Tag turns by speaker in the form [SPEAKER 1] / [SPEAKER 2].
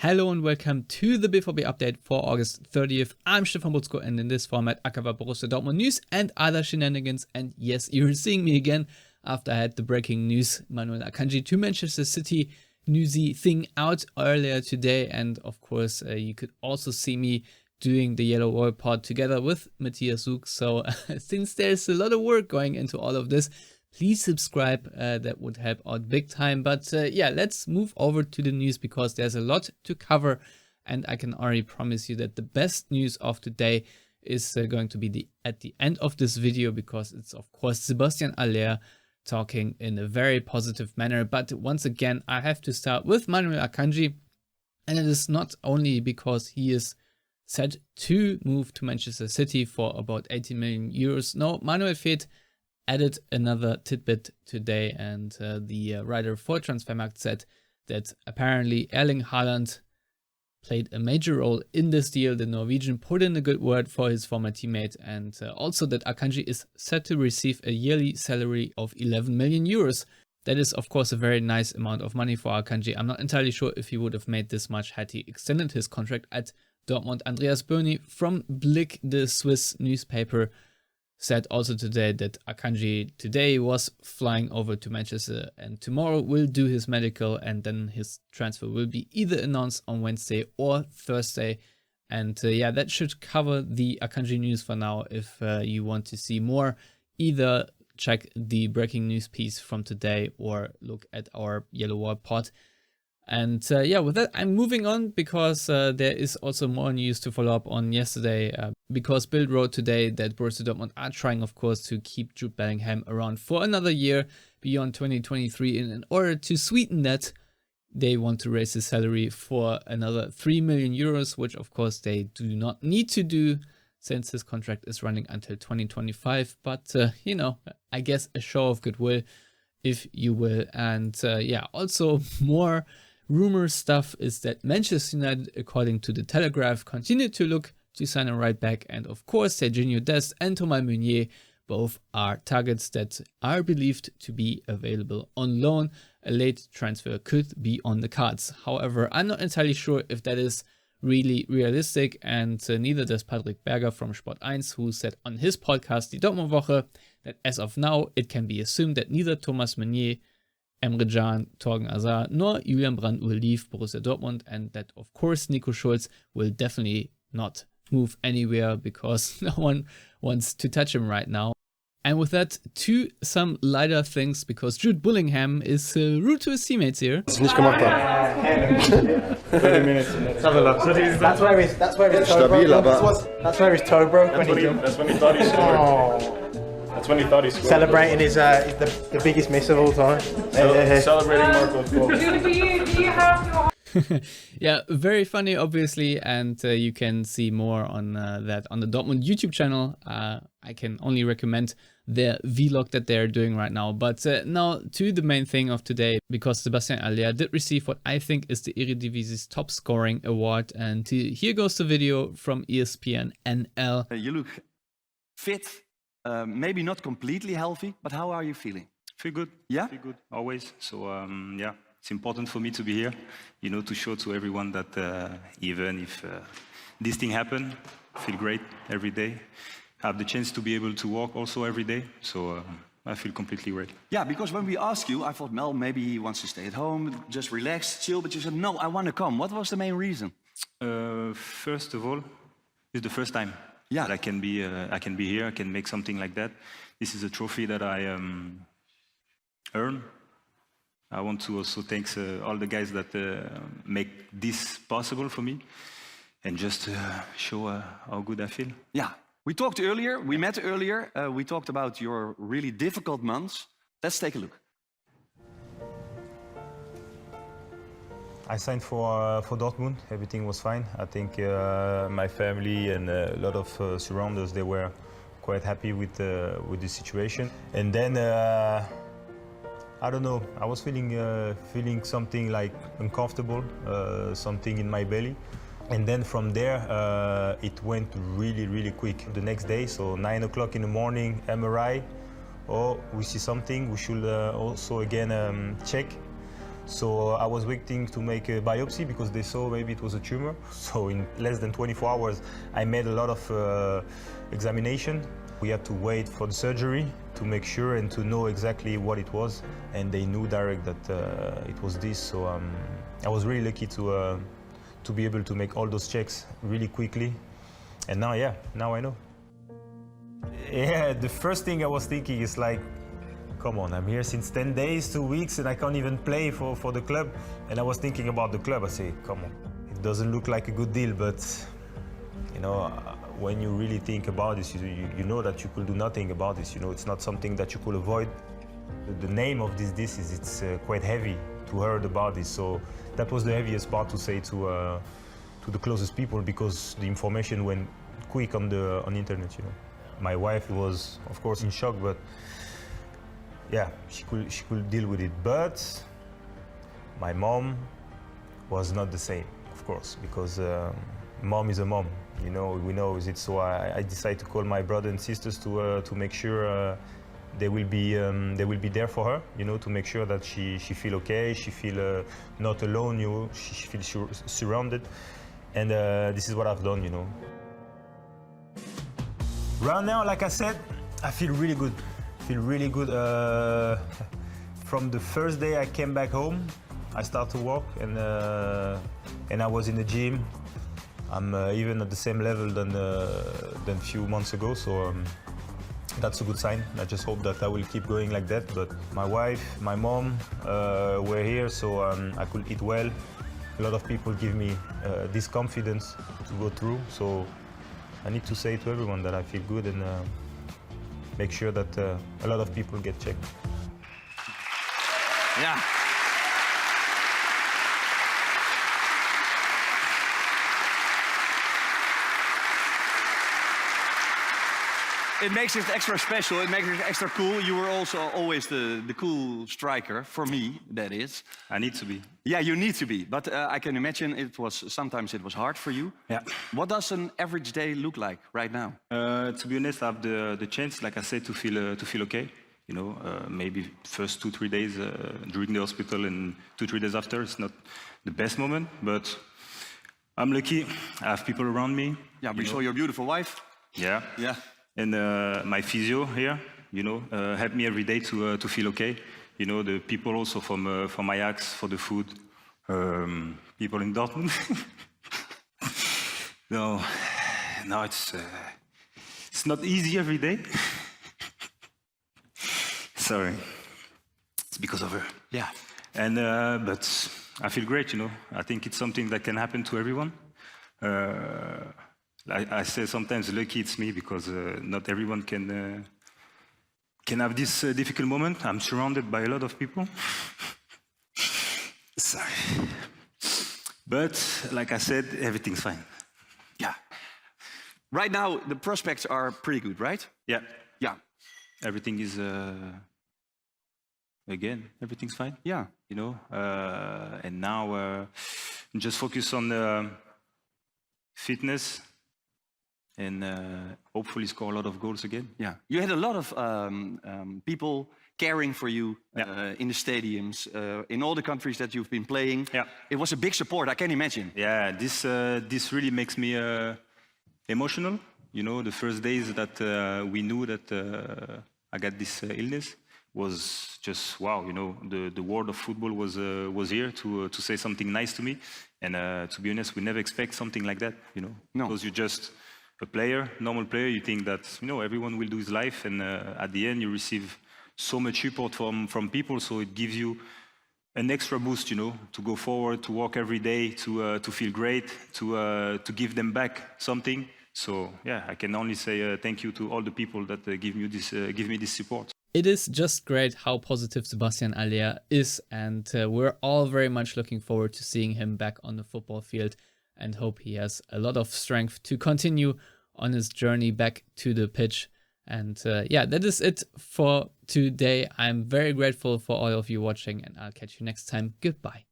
[SPEAKER 1] Hello and welcome to the BVB update for August 30th. I'm Stefan Butzko, and in this format I cover Borussia Dortmund news and other shenanigans. And yes, you're seeing me again after I had the breaking news Manuel Akanji to Manchester City newsy thing out earlier today. And of course you could also see me doing the Yellow Wall pod together with Matthias Zug. So since there's a lot of work going into all of this, please subscribe, that would help out big time. But yeah, let's move over to the news because there's a lot to cover, and I can already promise you that the best news of today is going to be at the end of this video, because it's of course Sebastien Haller talking in a very positive manner. But once again, I have to start with Manuel Akanji, and it is not only because he is set to move to Manchester City for about 80 million euros. No, Manuel Feth added another tidbit today, and the writer for Transfermarkt said that apparently Erling Haaland played a major role in this deal. The Norwegian put in a good word for his former teammate, and also that Akanji is set to receive a yearly salary of 11 million euros. That is of course a very nice amount of money for Akanji. I'm not entirely sure if he would have made this much had he extended his contract at Dortmund. Andreas Böhni from Blick, the Swiss newspaper, said also today that Akanji today was flying over to Manchester and tomorrow will do his medical, and then his transfer will be either announced on Wednesday or Thursday. And yeah, that should cover the Akanji news for now. If you want to see more, either check the breaking news piece from today or look at our Yellow Wall pod. And yeah, with that, I'm moving on because there is also more news to follow up on yesterday. Because Bild wrote today that Borussia Dortmund are trying, of course, to keep Jude Bellingham around for another year beyond 2023. And in order to sweeten that, they want to raise his salary for another 3 million euros, which of course they do not need to do since his contract is running until 2025. But, you know, I guess a show of goodwill, if you will. And yeah, also more rumor stuff is that Manchester United, according to the Telegraph, continue to look to sign a right back, and of course Serginho Dest and Thomas Meunier both are targets that are believed to be available on loan. A late transfer could be on the cards. However, I'm not entirely sure if that is really realistic, and neither does Patrick Berger from Sport 1, who said on his podcast Die Dortmund Woche that as of now it can be assumed that neither Thomas Meunier, Emre Can, Thorgan Hazard nor Julian Brandt will leave Borussia Dortmund, and that of course Nico Schulz will definitely not move anywhere because no one wants to touch him right now. And with that, to some lighter things, because Jude Bellingham is rude to his teammates here.
[SPEAKER 2] Das nicht gemacht hat.
[SPEAKER 3] 30 minutes. Let's have a look. So
[SPEAKER 2] That's where his toe broke. That's where his toe broke when he jumped.
[SPEAKER 3] That's when he thought he scored. That's when he thought he scored.
[SPEAKER 2] Celebrating is the biggest miss of all time.
[SPEAKER 3] Celebrating Marco's goal.
[SPEAKER 4] Do you have your...
[SPEAKER 1] Yeah, very funny, obviously, and you can see more on that on the Dortmund YouTube channel. I can only recommend their vlog that they're doing right now. But now to the main thing of today, because Sebastien Haller did receive what I think is the Eredivisie's top scoring award, and here goes the video from ESPN NL.
[SPEAKER 5] You look fit, maybe not completely healthy, but how are you feeling?
[SPEAKER 6] Feel good.
[SPEAKER 5] Yeah?
[SPEAKER 6] Feel good, always. So, yeah, it's important for me to be here, you know, to show to everyone that even if this thing happened, I feel great every day. I have the chance to be able to walk also every day, so I feel completely great.
[SPEAKER 5] Yeah, because when we asked you, I thought, Mel, maybe he wants to stay at home, just relax, chill, but you said, no, I want to come. What was the main reason?
[SPEAKER 6] First of all, it's the first time that I can be here, I can make something like that. This is a trophy that I earned. I want to also thank all the guys that make this possible for me, and just show how good I feel.
[SPEAKER 5] Yeah, we talked earlier, we met earlier, we talked about your really difficult months. Let's take a look.
[SPEAKER 7] I signed for Dortmund, everything was fine. I think my family and a lot of surrounders, they were quite happy with the situation. And then, I don't know, I was feeling something like uncomfortable, something in my belly. And then from there, it went really quick. The next day, so 9 o'clock in the morning, MRI. Oh, we see something, we should also again check. So I was waiting to make a biopsy because they saw maybe it was a tumor. So in less than 24 hours, I made a lot of examination. We had to wait for the surgery to make sure and to know exactly what it was. And they knew direct that it was this. So I was really lucky to be able to make all those checks really quickly. And now, yeah, now I know. Yeah, the first thing I was thinking is like, come on, I'm here since 10 days, 2 weeks, and I can't even play for the club. And I was thinking about the club. I say, come on, it doesn't look like a good deal, but you know, when you really think about this, you know that you could do nothing about this. You know, it's not something that you could avoid. The name of this is it's quite heavy to heard about this. So that was the heaviest part to say to the closest people, because the information went quick on the internet. You know, my wife was of course in shock, but yeah, she could deal with it. But my mom was not the same, of course, because mom is a mom. You know, we know it. So I decided to call my brother and sisters to make sure they will be there for her. You know, to make sure that she feel okay, she feel not alone. You know, she feels surrounded, and this is what I've done. You know. Right now, like I said, I feel really good. From the first day I came back home, I started to walk, and I was in the gym. I'm even at the same level than a few months ago, so that's a good sign. I just hope that I will keep going like that. But my wife, my mom were here, so I could eat well. A lot of people give me this confidence to go through, so I need to say to everyone that I feel good, and make sure that a lot of people get checked.
[SPEAKER 5] Yeah. It makes it extra special, it makes it extra cool. You were also always the cool striker, for me, that is.
[SPEAKER 6] I need to be.
[SPEAKER 5] Yeah, you need to be, but I can imagine sometimes it was hard for you.
[SPEAKER 6] Yeah.
[SPEAKER 5] What does an average day look like right now?
[SPEAKER 6] To be honest, I have the chance, like I said, to feel okay. You know, maybe first 2-3 days during the hospital, and 2-3 days after, it's not the best moment, but I'm lucky. I have people around me.
[SPEAKER 5] Yeah, we saw your beautiful wife.
[SPEAKER 6] Yeah.
[SPEAKER 5] Yeah.
[SPEAKER 6] And my physio here, you know, help me every day to feel okay. You know, the people also from Ajax for the food, people in Dortmund. No, it's not easy every day. Sorry, it's because of her.
[SPEAKER 5] Yeah.
[SPEAKER 6] And but I feel great. You know, I think it's something that can happen to everyone. I say sometimes lucky it's me, because not everyone can have this difficult moment. I'm surrounded by a lot of people. Sorry. But like I said, everything's fine.
[SPEAKER 5] Yeah. Right now, the prospects are pretty good, right?
[SPEAKER 6] Yeah.
[SPEAKER 5] Yeah.
[SPEAKER 6] Everything is, again, everything's fine.
[SPEAKER 5] Yeah.
[SPEAKER 6] You know, and now just focus on fitness, and hopefully score a lot of goals again.
[SPEAKER 5] Yeah, you had a lot of people caring for you in the stadiums, in all the countries that you've been playing.
[SPEAKER 6] Yeah.
[SPEAKER 5] It was a big support, I can imagine.
[SPEAKER 6] Yeah, this really makes me emotional. You know, the first days that we knew that I got this illness was just wow. You know, the world of football was here to say something nice to me. And to be honest, we never expect something like that. You know,
[SPEAKER 5] no.
[SPEAKER 6] Because you're just a player, normal player. You think that, you know, everyone will do his life, and at the end you receive so much support from people, so it gives you an extra boost, you know, to go forward, to work every day, to feel great, to give them back something. So yeah, I can only say thank you to all the people that give me this support.
[SPEAKER 1] It is just great how positive Sebastien Haller is, and we're all very much looking forward to seeing him back on the football field, and hope he has a lot of strength to continue on his journey back to the pitch. And yeah, that is it for today. I'm very grateful for all of you watching, and I'll catch you next time. Goodbye.